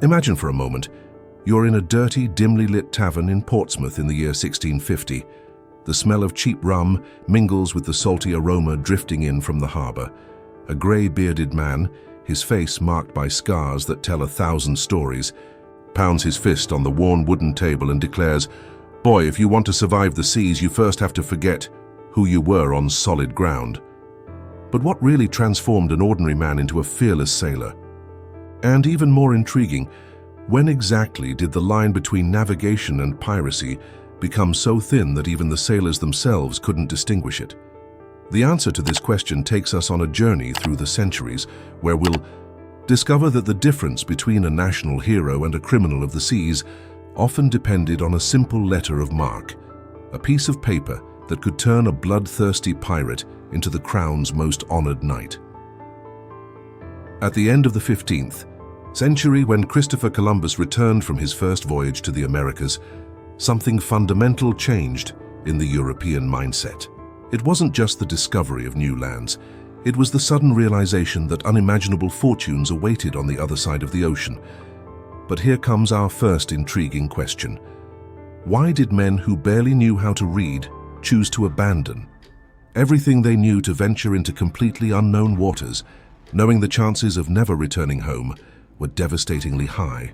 Imagine for a moment, you're in a dirty, dimly lit tavern in Portsmouth in the year 1650. The smell of cheap rum mingles with the salty aroma drifting in from the harbour. A grey-bearded man, his face marked by scars that tell 1,000 stories, pounds his fist on the worn wooden table and declares, "Boy, if you want to survive the seas, you first have to forget who you were on solid ground." But what really transformed an ordinary man into a fearless sailor? And even more intriguing, when exactly did the line between navigation and piracy become so thin that even the sailors themselves couldn't distinguish it? The answer to this question takes us on a journey through the centuries, where we'll discover that the difference between a national hero and a criminal of the seas often depended on a simple letter of marque, a piece of paper that could turn a bloodthirsty pirate into the crown's most honored knight. At the end of the 15th century, when Christopher Columbus returned from his first voyage to the Americas, something fundamental changed in the European mindset. It wasn't just the discovery of new lands, it was the sudden realization that unimaginable fortunes awaited on the other side of the ocean. But here comes our first intriguing question. Why did men who barely knew how to read choose to abandon everything they knew to venture into completely unknown waters, knowing the chances of never returning home were devastatingly high?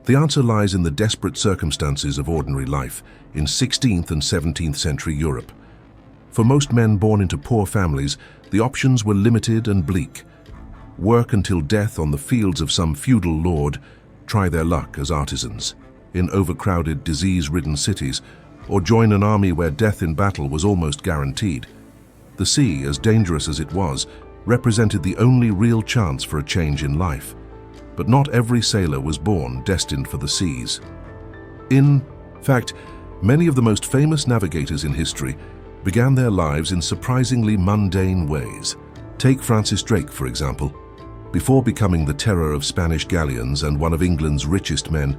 The answer lies in the desperate circumstances of ordinary life in 16th and 17th century Europe. For most men born into poor families, the options were limited and bleak. Work until death on the fields of some feudal lord, try their luck as artisans in overcrowded, disease-ridden cities, or join an army where death in battle was almost guaranteed. The sea, as dangerous as it was, represented the only real chance for a change in life. But not every sailor was born destined for the seas. In fact, many of the most famous navigators in history began their lives in surprisingly mundane ways. Take Francis Drake, for example. Before becoming the terror of Spanish galleons and one of England's richest men,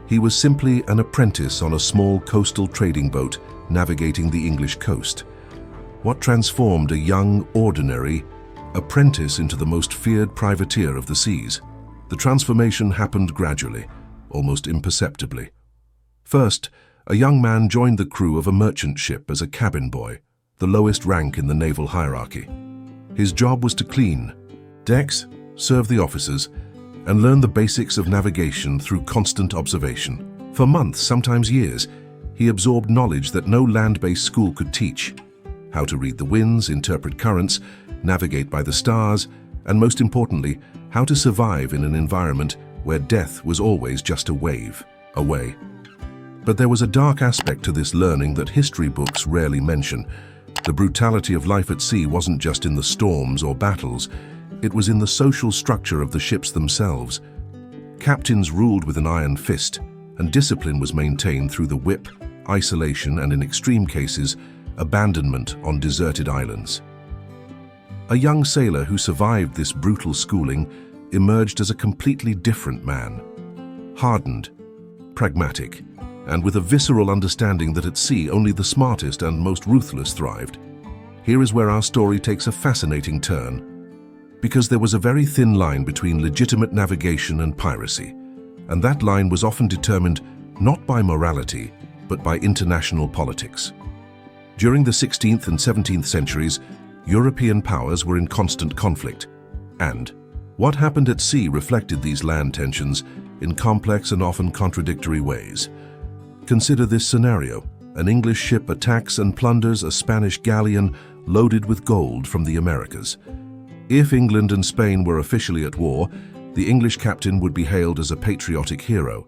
he was simply an apprentice on a small coastal trading boat navigating the English coast. What transformed a young, ordinary apprentice into the most feared privateer of the seas? The transformation happened gradually, almost imperceptibly. First, a young man joined the crew of a merchant ship as a cabin boy, the lowest rank in the naval hierarchy. His job was to clean decks, serve the officers, and learn the basics of navigation through constant observation. For months, sometimes years, he absorbed knowledge that no land-based school could teach: how to read the winds, interpret currents, navigate by the stars, and most importantly, how to survive in an environment where death was always just a wave away. But there was a dark aspect to this learning that history books rarely mention. The brutality of life at sea wasn't just in the storms or battles, it was in the social structure of the ships themselves. Captains ruled with an iron fist, and discipline was maintained through the whip, isolation, and in extreme cases, abandonment on deserted islands. A young sailor who survived this brutal schooling emerged as a completely different man, hardened, pragmatic, and with a visceral understanding that at sea only the smartest and most ruthless thrived. Here is where our story takes a fascinating turn, because there was a very thin line between legitimate navigation and piracy, and that line was often determined not by morality, but by international politics. During the 16th and 17th centuries, European powers were in constant conflict, and what happened at sea reflected these land tensions in complex and often contradictory ways. Consider this scenario. An English ship attacks and plunders a Spanish galleon loaded with gold from the Americas. If England and Spain were officially at war, the English captain would be hailed as a patriotic hero.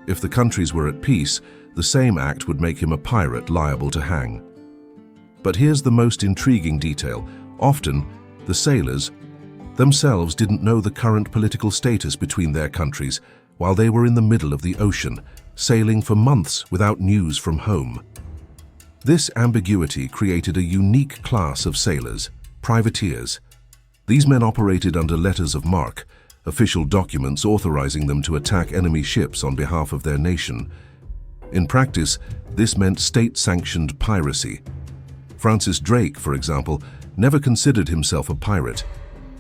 If the countries were at peace, the same act would make him a pirate liable to hang. But here's the most intriguing detail. Often, the sailors themselves didn't know the current political status between their countries while they were in the middle of the ocean, sailing for months without news from home. This ambiguity created a unique class of sailors, privateers. These men operated under letters of marque, official documents authorizing them to attack enemy ships on behalf of their nation. In practice, this meant state-sanctioned piracy. Francis Drake, for example, never considered himself a pirate.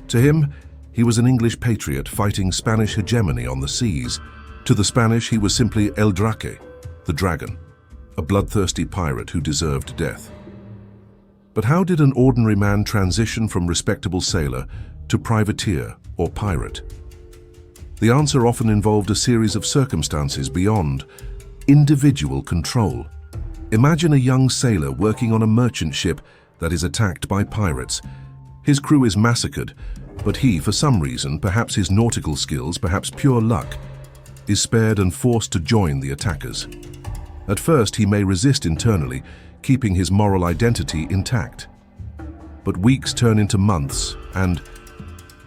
To him, he was an English patriot fighting Spanish hegemony on the seas. To the Spanish, he was simply El Draque, the dragon, a bloodthirsty pirate who deserved death. But how did an ordinary man transition from respectable sailor to privateer or pirate? The answer often involved a series of circumstances beyond individual control. Imagine a young sailor working on a merchant ship that is attacked by pirates. His crew is massacred, but he, for some reason, perhaps his nautical skills, perhaps pure luck, is spared and forced to join the attackers. At first, he may resist internally, keeping his moral identity intact. But weeks turn into months, and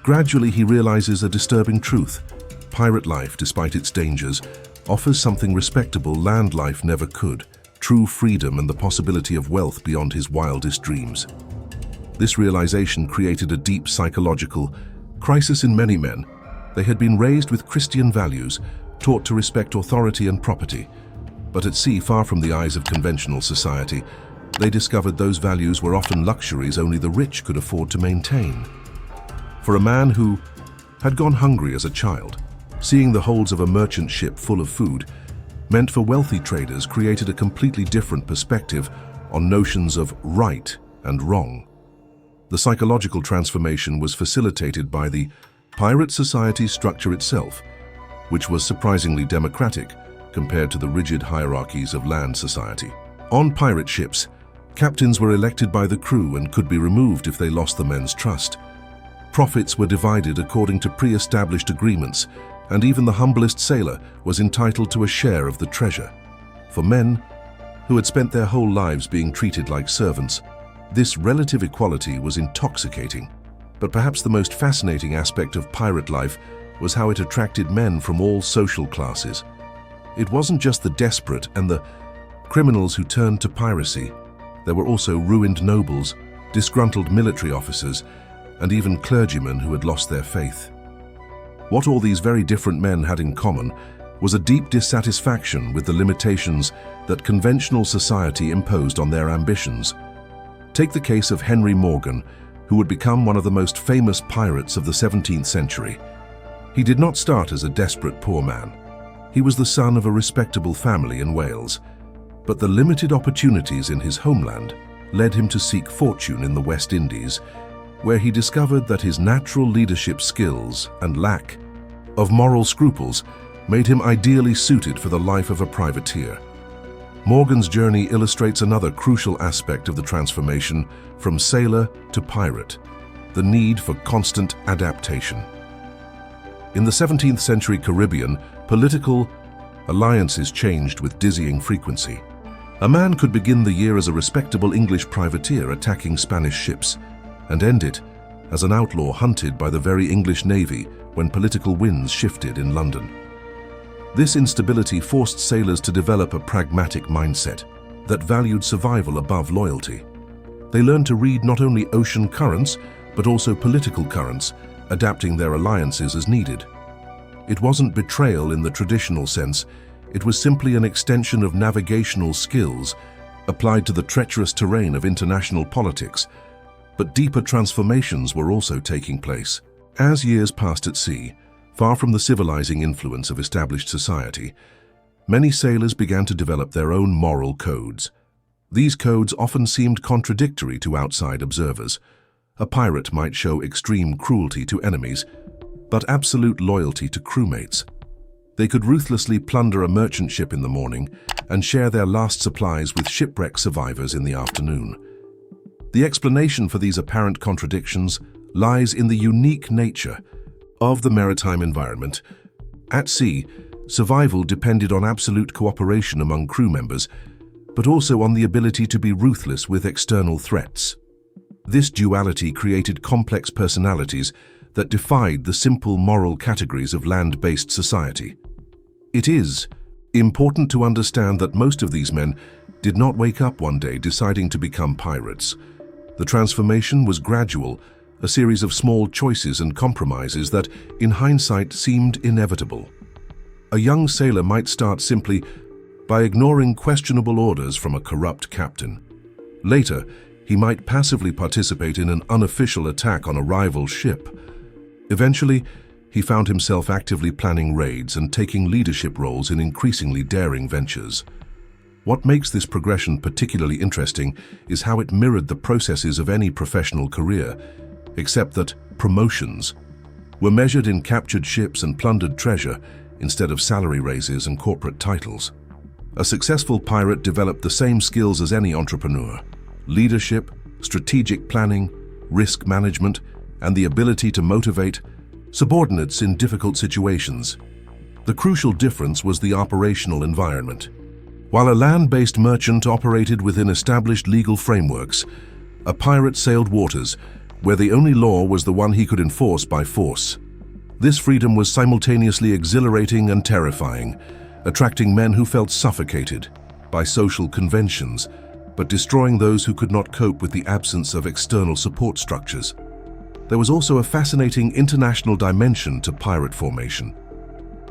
gradually he realizes a disturbing truth. Pirate life, despite its dangers, offers something respectable land life never could: true freedom and the possibility of wealth beyond his wildest dreams. This realization created a deep psychological crisis in many men. They had been raised with Christian values, taught to respect authority and property. But at sea, far from the eyes of conventional society, they discovered those values were often luxuries only the rich could afford to maintain. For a man who had gone hungry as a child, seeing the holds of a merchant ship full of food meant for wealthy traders created a completely different perspective on notions of right and wrong. The psychological transformation was facilitated by the pirate society structure itself, which was surprisingly democratic compared to the rigid hierarchies of land society. On pirate ships, captains were elected by the crew and could be removed if they lost the men's trust. Profits were divided according to pre-established agreements, and even the humblest sailor was entitled to a share of the treasure. For men who had spent their whole lives being treated like servants, this relative equality was intoxicating. But perhaps the most fascinating aspect of pirate life was how it attracted men from all social classes. It wasn't just the desperate and the criminals who turned to piracy. There were also ruined nobles, disgruntled military officers, and even clergymen who had lost their faith. What all these very different men had in common was a deep dissatisfaction with the limitations that conventional society imposed on their ambitions. Take the case of Henry Morgan, who would become one of the most famous pirates of the 17th century. He did not start as a desperate poor man. He was the son of a respectable family in Wales, but the limited opportunities in his homeland led him to seek fortune in the West Indies, where he discovered that his natural leadership skills and lack of moral scruples made him ideally suited for the life of a privateer. Morgan's journey illustrates another crucial aspect of the transformation from sailor to pirate: the need for constant adaptation. In the 17th century Caribbean, political alliances changed with dizzying frequency. A man could begin the year as a respectable English privateer attacking Spanish ships, and end it as an outlaw hunted by the very English Navy when political winds shifted in London. This instability forced sailors to develop a pragmatic mindset that valued survival above loyalty. They learned to read not only ocean currents, but also political currents, adapting their alliances as needed. It wasn't betrayal in the traditional sense, it was simply an extension of navigational skills applied to the treacherous terrain of international politics. But deeper transformations were also taking place. As years passed at sea, far from the civilizing influence of established society, many sailors began to develop their own moral codes. These codes often seemed contradictory to outside observers. A pirate might show extreme cruelty to enemies, but absolute loyalty to crewmates. They could ruthlessly plunder a merchant ship in the morning and share their last supplies with shipwreck survivors in the afternoon. The explanation for these apparent contradictions lies in the unique nature of the maritime environment. At sea, survival depended on absolute cooperation among crew members, but also on the ability to be ruthless with external threats. This duality created complex personalities that defied the simple moral categories of land-based society. It is important to understand that most of these men did not wake up one day deciding to become pirates. The transformation was gradual, a series of small choices and compromises that, in hindsight, seemed inevitable. A young sailor might start simply by ignoring questionable orders from a corrupt captain. Later, he might passively participate in an unofficial attack on a rival ship. Eventually, he found himself actively planning raids and taking leadership roles in increasingly daring ventures. What makes this progression particularly interesting is how it mirrored the processes of any professional career, except that promotions were measured in captured ships and plundered treasure instead of salary raises and corporate titles. A successful pirate developed the same skills as any entrepreneur: leadership, strategic planning, risk management, and the ability to motivate subordinates in difficult situations. The crucial difference was the operational environment. While a land-based merchant operated within established legal frameworks, a pirate sailed waters where the only law was the one he could enforce by force. This freedom was simultaneously exhilarating and terrifying, attracting men who felt suffocated by social conventions, but destroying those who could not cope with the absence of external support structures. There was also a fascinating international dimension to pirate formation.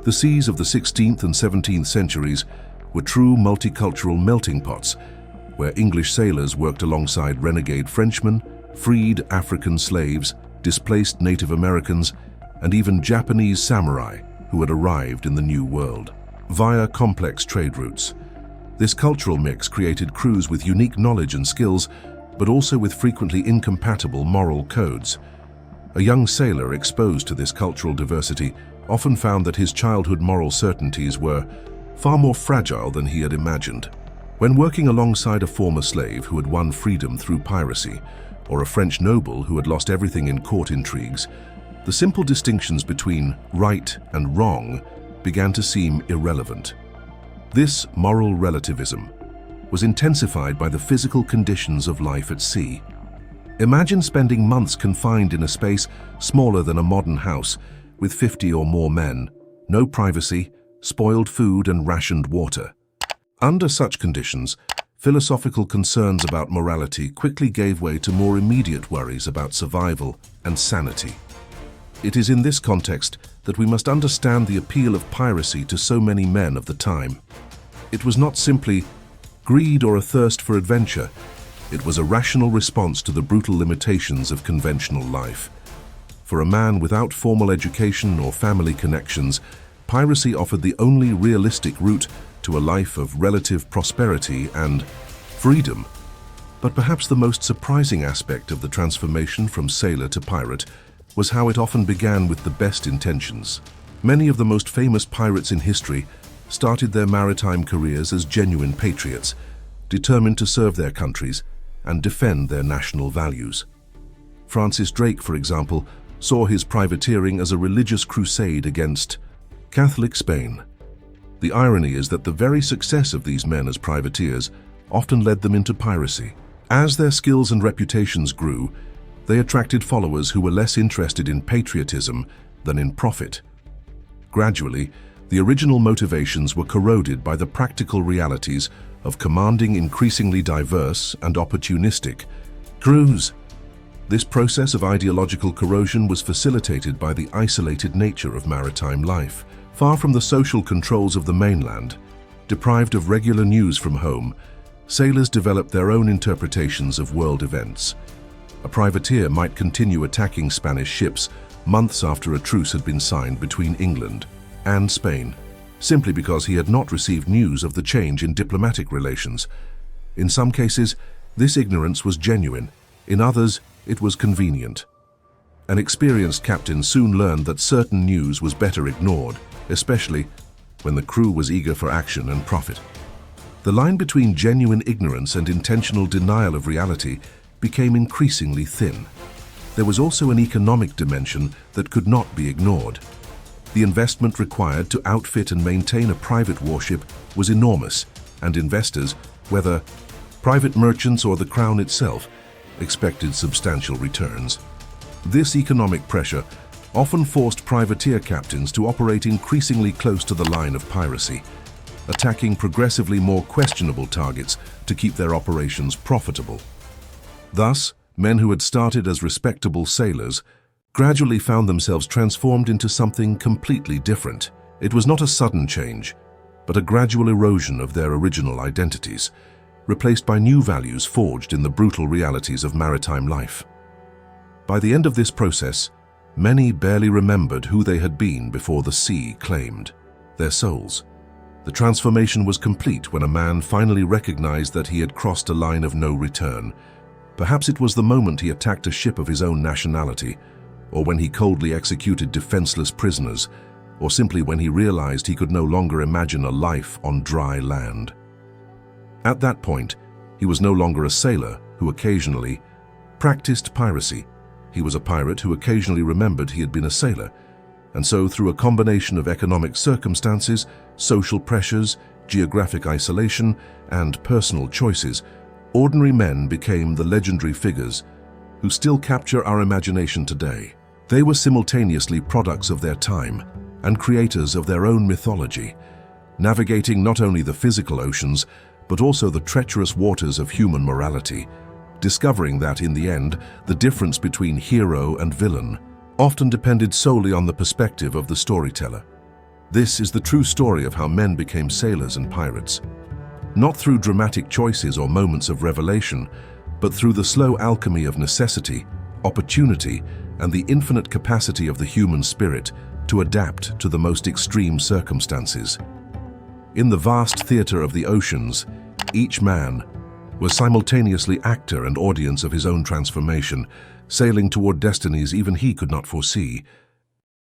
The seas of the 16th and 17th centuries were true multicultural melting pots, where English sailors worked alongside renegade Frenchmen, freed African slaves, displaced Native Americans, and even Japanese samurai who had arrived in the New World. Via complex trade routes, this cultural mix created crews with unique knowledge and skills, but also with frequently incompatible moral codes. A young sailor exposed to this cultural diversity often found that his childhood moral certainties were far more fragile than he had imagined. When working alongside a former slave who had won freedom through piracy, or a French noble who had lost everything in court intrigues, the simple distinctions between right and wrong began to seem irrelevant. This moral relativism was intensified by the physical conditions of life at sea. Imagine spending months confined in a space smaller than a modern house with 50 or more men, no privacy, spoiled food and rationed water. Under such conditions, philosophical concerns about morality quickly gave way to more immediate worries about survival and sanity. It is in this context that we must understand the appeal of piracy to so many men of the time. It was not simply greed or a thirst for adventure. It was a rational response to the brutal limitations of conventional life. For a man without formal education or family connections, piracy offered the only realistic route to a life of relative prosperity and freedom. But perhaps the most surprising aspect of the transformation from sailor to pirate was how it often began with the best intentions. Many of the most famous pirates in history started their maritime careers as genuine patriots, determined to serve their countries and defend their national values. Francis Drake, for example, saw his privateering as a religious crusade against Catholic Spain. The irony is that the very success of these men as privateers often led them into piracy. As their skills and reputations grew, they attracted followers who were less interested in patriotism than in profit. Gradually, the original motivations were corroded by the practical realities of commanding increasingly diverse and opportunistic crews. This process of ideological corrosion was facilitated by the isolated nature of maritime life. Far from the social controls of the mainland, deprived of regular news from home, sailors developed their own interpretations of world events. A privateer might continue attacking Spanish ships months after a truce had been signed between England and Spain, simply because he had not received news of the change in diplomatic relations. In some cases, this ignorance was genuine. In others, it was convenient. An experienced captain soon learned that certain news was better ignored, especially when the crew was eager for action and profit. The line between genuine ignorance and intentional denial of reality became increasingly thin. There was also an economic dimension that could not be ignored. The investment required to outfit and maintain a private warship was enormous, and investors, whether private merchants or the Crown itself, expected substantial returns. This economic pressure often forced privateer captains to operate increasingly close to the line of piracy, attacking progressively more questionable targets to keep their operations profitable. Thus, men who had started as respectable sailors gradually found themselves transformed into something completely different. It was not a sudden change, but a gradual erosion of their original identities, replaced by new values forged in the brutal realities of maritime life. By the end of this process, Many barely remembered who they had been before the sea claimed their souls. The transformation was complete when a man finally recognized that he had crossed a line of no return. Perhaps it was the moment he attacked a ship of his own nationality, or when he coldly executed defenseless prisoners, or simply when he realized he could no longer imagine a life on dry land. At that point, he was no longer a sailor who occasionally practiced piracy. He was a pirate who occasionally remembered he had been a sailor, and so through a combination of economic circumstances, social pressures, geographic isolation, and personal choices, ordinary men became the legendary figures who still capture our imagination today. They were simultaneously products of their time and creators of their own mythology, navigating not only the physical oceans, but also the treacherous waters of human morality, discovering that, in the end, the difference between hero and villain often depended solely on the perspective of the storyteller. This is the true story of how men became sailors and pirates, not through dramatic choices or moments of revelation, but through the slow alchemy of necessity, opportunity, and the infinite capacity of the human spirit to adapt to the most extreme circumstances. In the vast theater of the oceans, each man was simultaneously actor and audience of his own transformation, sailing toward destinies even he could not foresee,